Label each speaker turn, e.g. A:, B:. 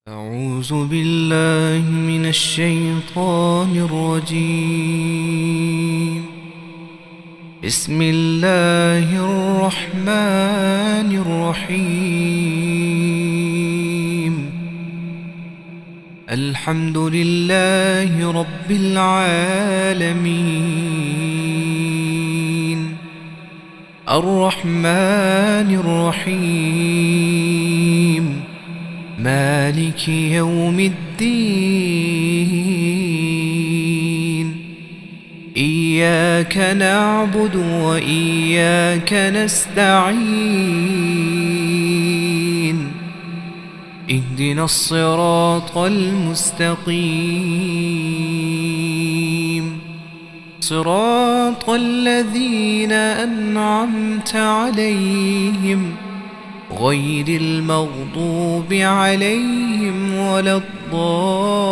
A: أعوذ بالله من الشيطان الرجيم. بسم الله الرحمن الرحيم. الحمد لله رب العالمين، الرحمن الرحيم، مالك يوم الدين. إياك نعبد وإياك نستعين. اهدنا الصراط المستقيم، صراط الذين أنعمت عليهم غير المغضوب عليهم ولا الضالين.